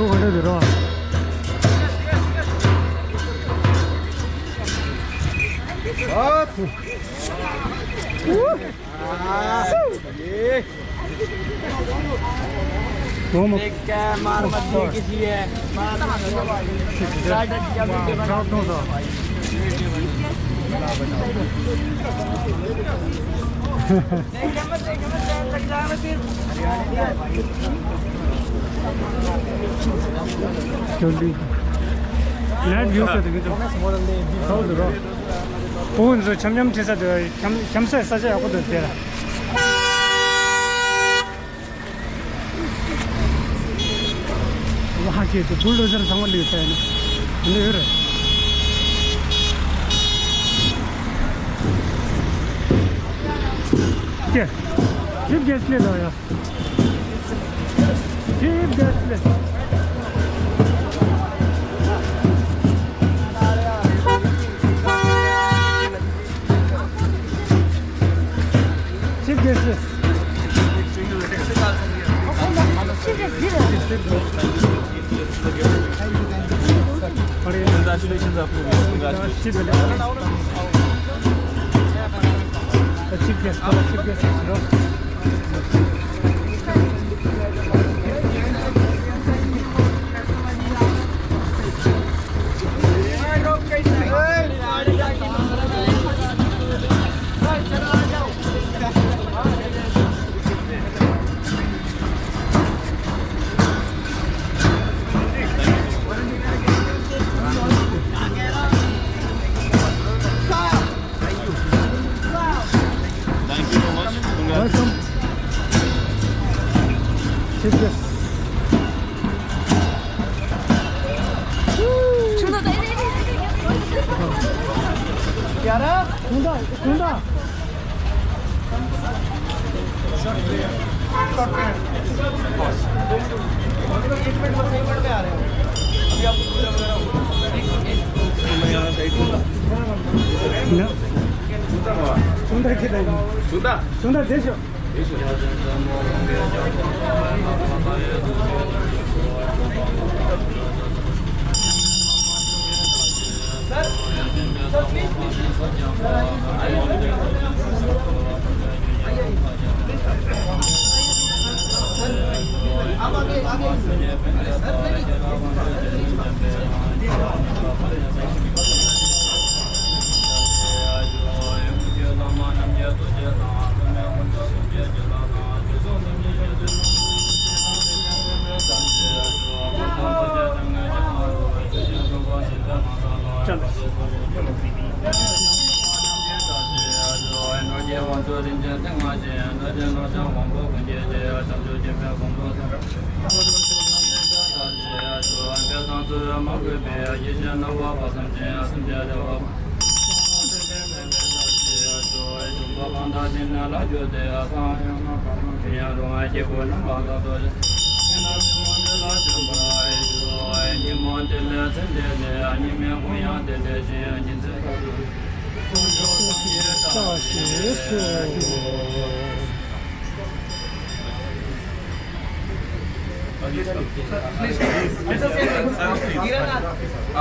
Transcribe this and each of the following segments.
200 euro. मार मत दिए किसी है Net view ka degi to. How the rock. Phone so cham cham chesa de cham sa sa ja ko de tera. वहाँ के तो बुलडोजर संग लेता है ना अंदर क्या चिप गैस ले लो यार चिप गैस ले चिप गैस ले Congratulations आपको Chief guest, chief guest, welcome. Chief guest. यारा सुंदा सुंदा सुंदर के नहीं सुधा सुंदर देशो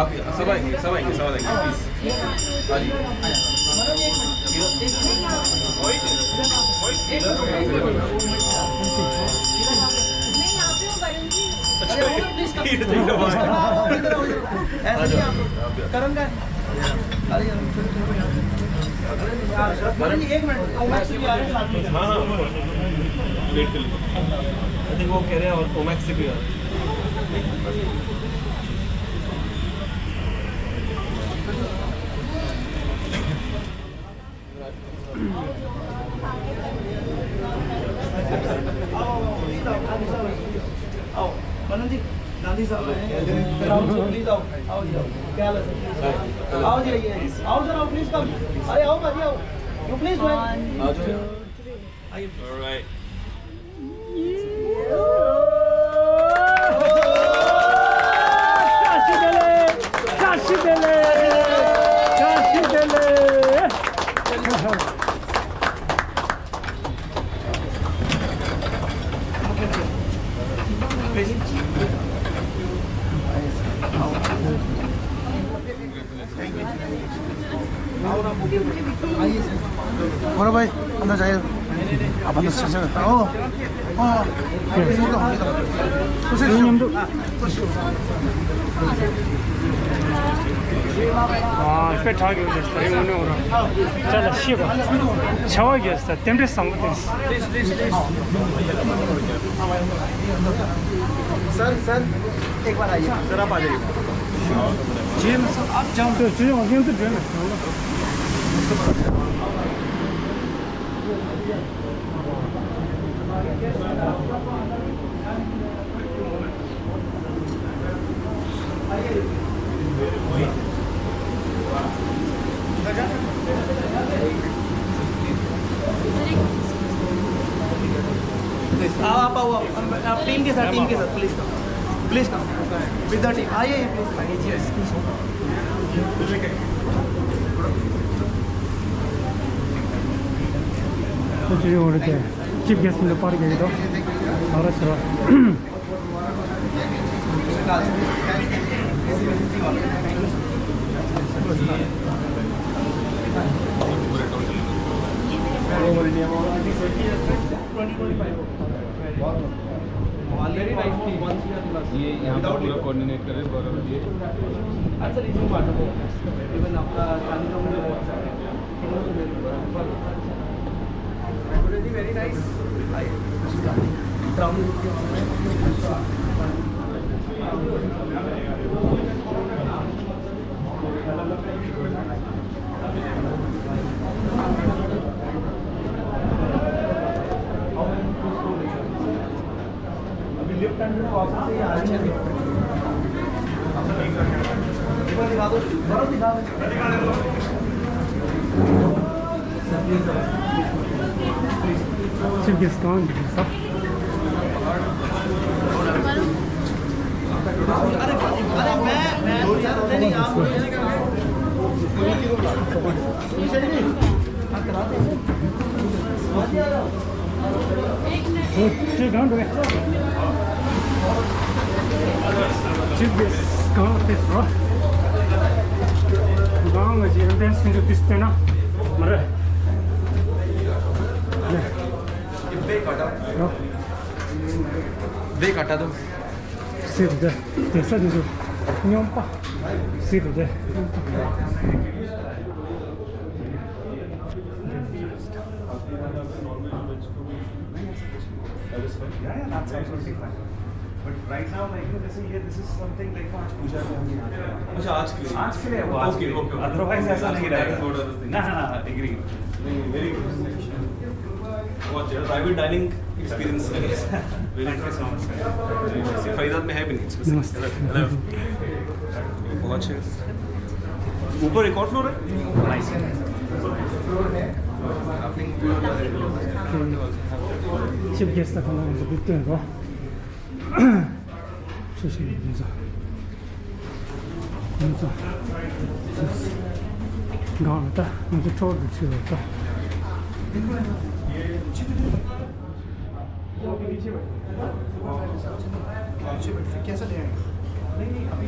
आप सब आएंगे करण का एक मिनट हाँ वेट कर लीजिए आई थिंक वो कह रहे हैं और ओमैक्स से भी आ रहे आओ मनन जी गांधी साहब प्लीज आओ आओ जी क्या हाल है आओ जी आओ सर आओ प्लीज कम अरे आओ बाजी आओ यू प्लीज ज्वाइन ऑलराइट बड़ा भाई अंदर जाइए आप अंदर से ओ 아, 꽤 자기 오셨어. 이거 오늘 오라. 자, 쉬고. 저기였어. 땜대 상부터. सर एक बार आइए सर आप आ जाइए 지금 앞장 저 주영 형도 되나? आप आओ आप टीम के साथ please come with the team आइए प्लीज 주영 오늘 때 집겠습니다. 빠르게 해도 알았어. ऑलरेडी नाइस थी वंस ये यहां पर पूरा कोऑर्डिनेट करें गौरव जी अच्छा लीजिए बात हो इवन आपका कानून में बहुत सारे very nice lift and process से अच्छे से दिखा दो 집겠어. अरे मैं यार नहीं आप 집겠어. 됐어. गाँव में जीवन देश में जो किस्ते ना मरे ब्रेक हटा दो सिर्फ दे कैसा दे दो न्योंपा सिर्फ दे Yeah, that's absolutely fine. But right now, like this is something like आज पूजा में हम यहाँ पे अच्छा आज के लिए वो आज के लिए otherwise ऐसा नहीं रहेगा ना agree very good बहुत ज्यादा private dining experience thank you so much sir Faridabad में है भी नहीं नमस्ते बहुत अच्छे ऊपर एक और फ्लोर है nice 집겠어 가면서 밑에 거 조심히 문서 गाँव मुझे छोड़ दीजिए होता कैसा ले नहीं अभी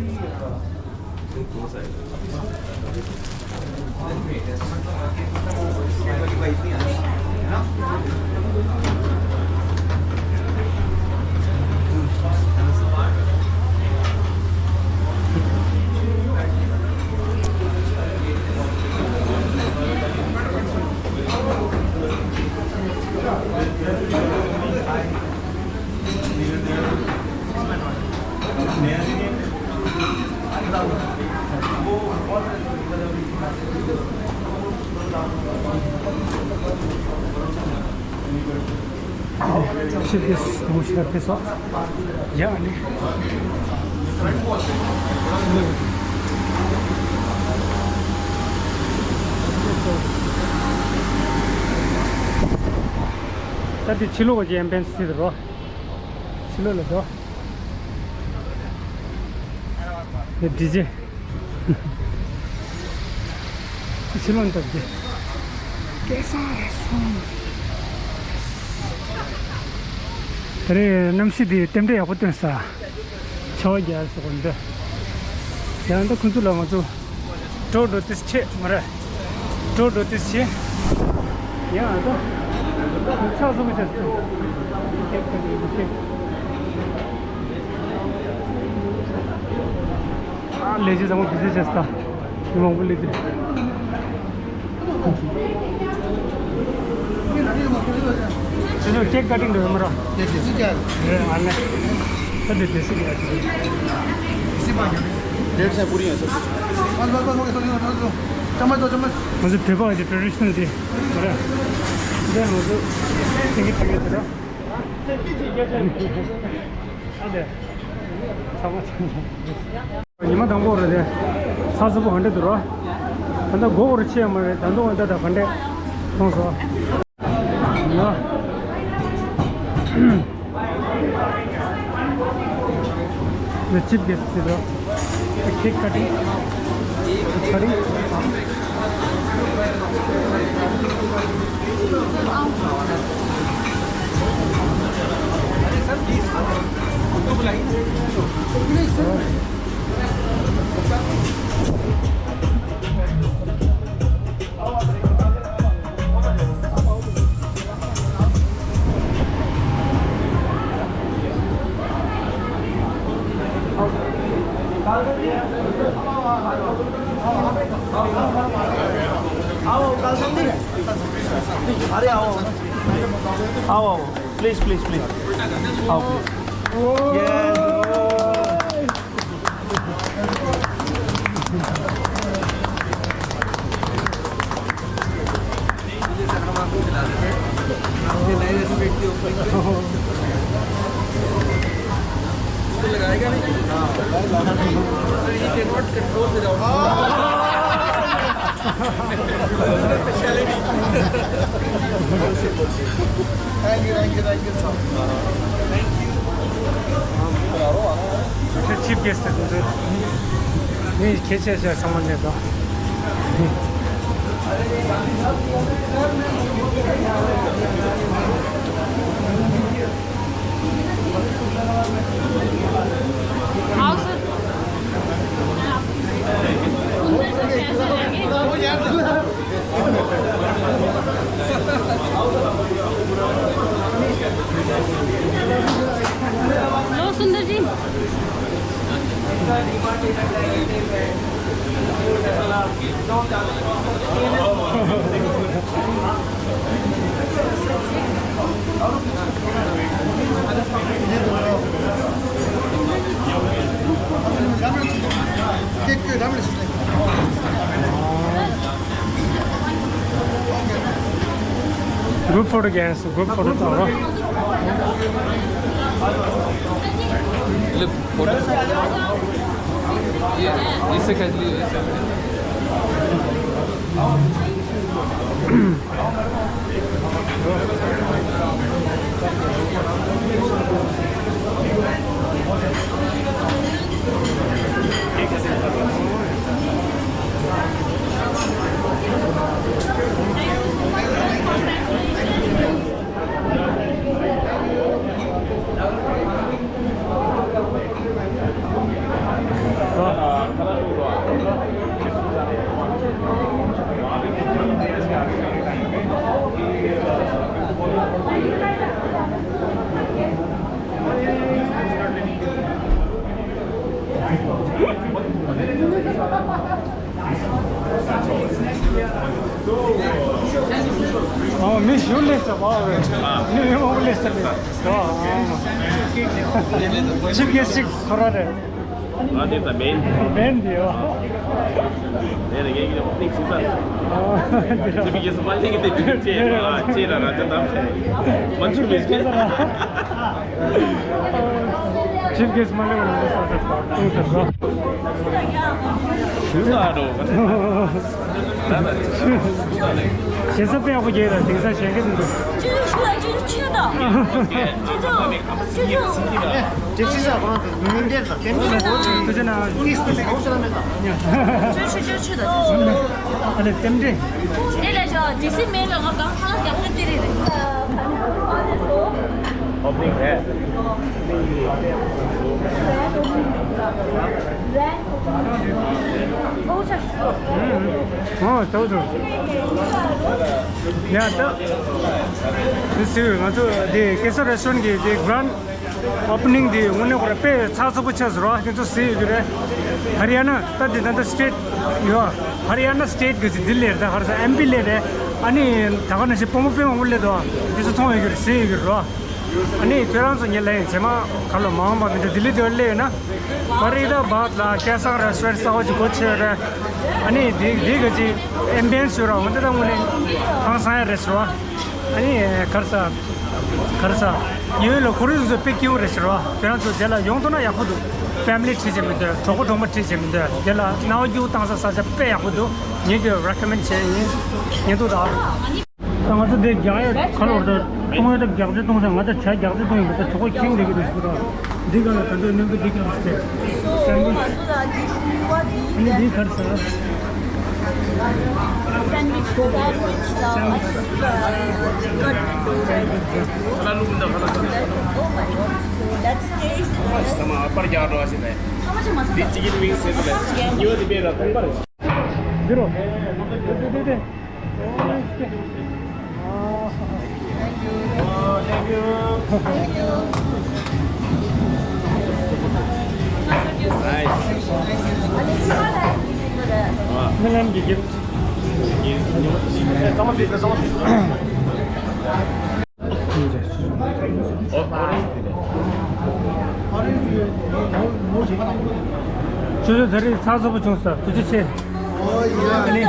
집겠어 너무 시작해서 야 아니 tadi chilo ko jam pen si ro chilo lo do ye dj chilo ndo de kesa 그래 남시디 때문에 야부터 사 저기 알수 건데 야한테 군줄 나가서 저도 뜻이 말아 저도 뜻이 야, 너 차서 보셨어. 이렇게. 아, 레지 정말 비슷했다. 이만 불리들. 저 케이크 cutting दो हमरा ये देसी क्या है आने तो देसी क्या है इसी बात डेढ़ से पूरी है सर बस हो गया चम्मच दो चम्मच मुझे 대박 이제 traditional 디 그래 이제 무슨 생기 들어 안돼 잠깐만 이만 당고를 돼 사서부 한대 들어 근데 고거를 치면 단동한테 다 반대 통서 the chip gets the cake cutting. आओ कल संडे अरे आओ प्लीज आओ लगाएगा नहीं ये can not control without speciality thank you sir 저 chip gets the 네 개체자 상관에서 लो सुंदर जी group photo games group photo तो ये इससे खींच लीजिए Miss Julissa, wow. New Julissa. Chip gets sick, correct. What is the main? Bendio. Then again, you don't think so. If you get somebody in the chair, I don't want to miss it. Chip gets money on this sort of stuff. शेष पे आपको ये रहती है sir शेंगे दिन तो 这是出来这是吃的这是 तुझे ना 这是吃的 अरे तेरे 这来着这是没了我刚看了两个地里的 Opening hair. Oh, total. Yeah, this is the Kesa restaurant, the grand opening, the one of the pay, Sasabuchas, Rock into see Haryana, that is another state. You are Haryana state is Delhi, the MP lady, Ani Tavanashi Pomopim Uledo, this is Tommy, you see, Ani parents in Yelay, Sema, Kalamama, with the Delhi Lena, Farida, Batla, Kesa restaurant, Savage Coacher, Ani Digaji, ambience around the morning, Hansai restaurant, Ani Karsa, you look who's a pick you restaurant, parents of Della Yongtona Yakudu, family teaching with the Tokotoma teaching there. Della now you answer such a pay Yakudu, need to recommend change into the Tamata de Gaya color the Tomato Gablet on the mother child Gablet doing with the Toko King they get dig on the country never dig on the Lalu benda kalau sama apa jauh aja nih. Di chicken wings itu lah. Jual di beda kompar. Zero. Thank you. Nice. Milan gift. Sama sih. 저도 다리 사서 붙였어. 도대체. 아니.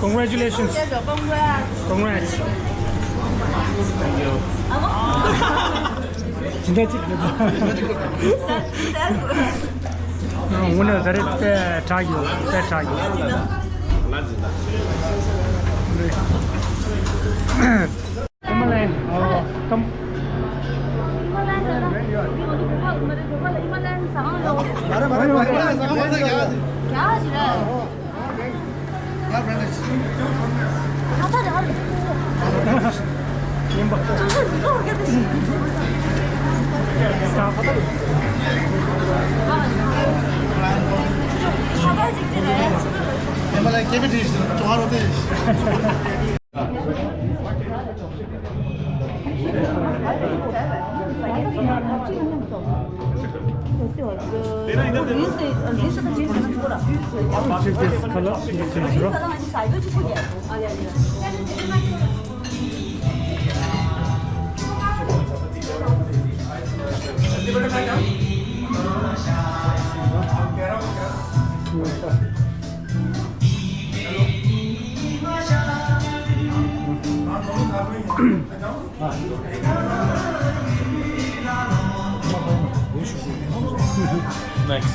Congratulations. Congrats. 진짜 찍는다. 오늘 다리 때 자기. Kamalai, come. Nice.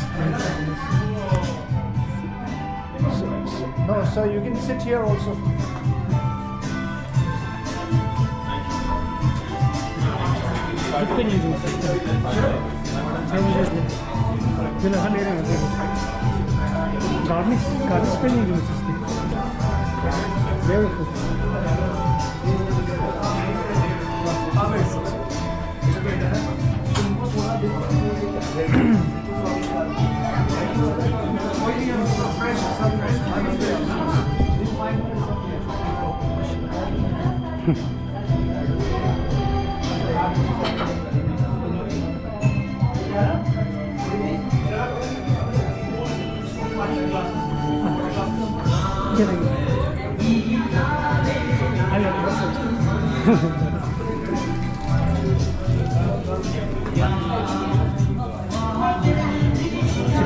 No, so you can sit here also. Garnish spelling use beautiful.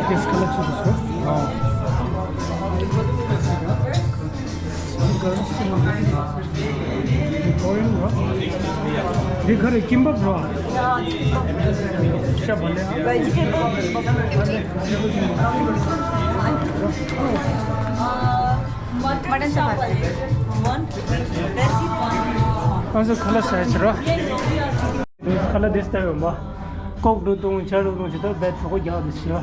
This collection is what? Korean what? They got a kimbap raw. Mutton chapati. One. Recipe one. Also color size raw. This color this time, Coke do don't share do to bed for what you have this year.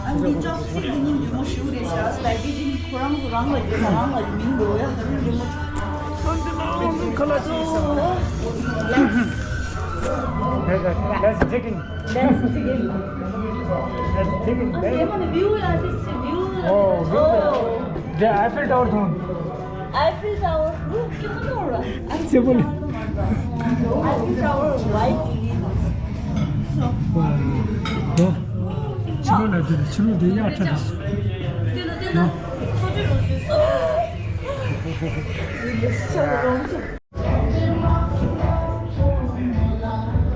아니 저 선생님 뭐 쉬우래 자 라이딩 그런 거랑 거 이상한 거 민도야 그런 거 That's chicken. That's chicken. 이번에 뷰야 됐지 뷰. Oh, the Eiffel Tower thon. 아이필 타워. 기분 올라. 제발. 아이필 타워 와이키. 지금 애들 지금 되게 아차졌어. 뛰는 소주로 수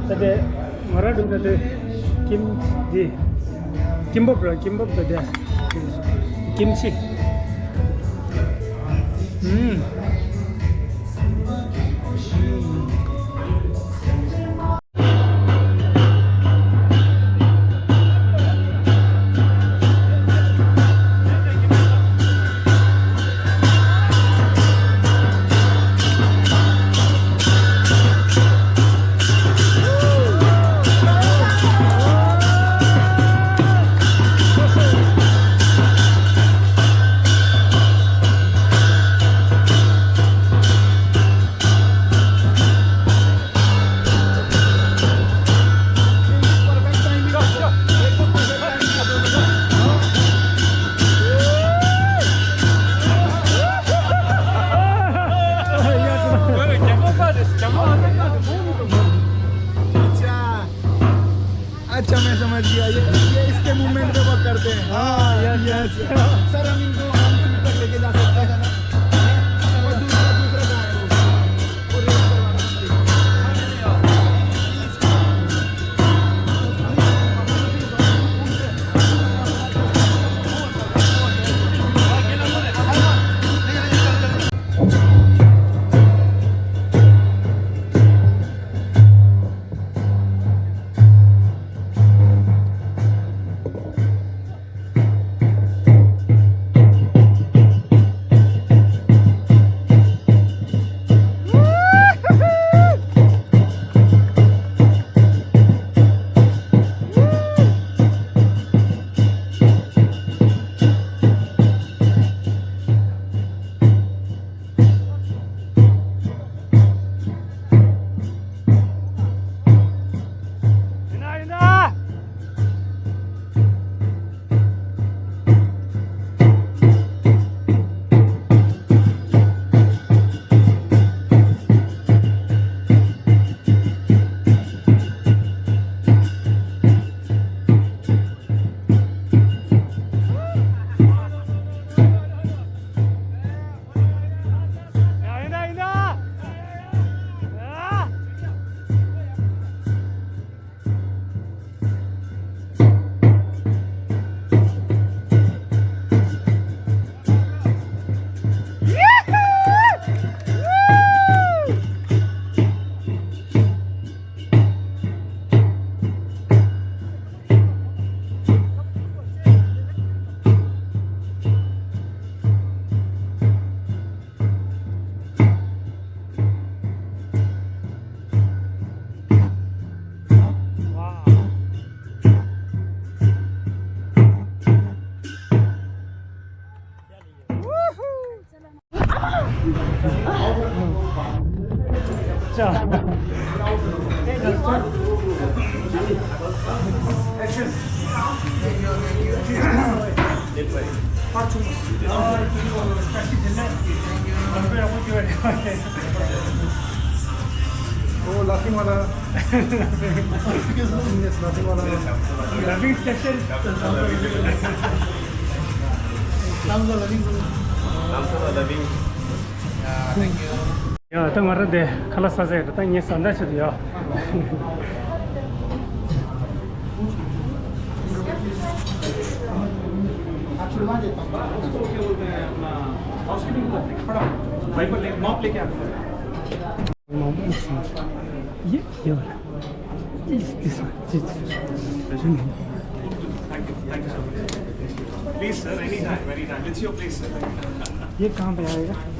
근데 말하는데 김밥 돼. 김치. अच्छा मैं समझ गया ये इसके movement पे work करते हैं yes sir हम इनको हम तक लेके जा सकते हैं और दूसरा कहाँ है वो रेस वो लाफिंग वाला लाफिंग वाला Loving station. 야, 딱 말한데 칼라사제 딱 이제 산다시도요. ये Please, sir, anytime, anytime. It's your place, sir. ये कहाँ पे आएगा?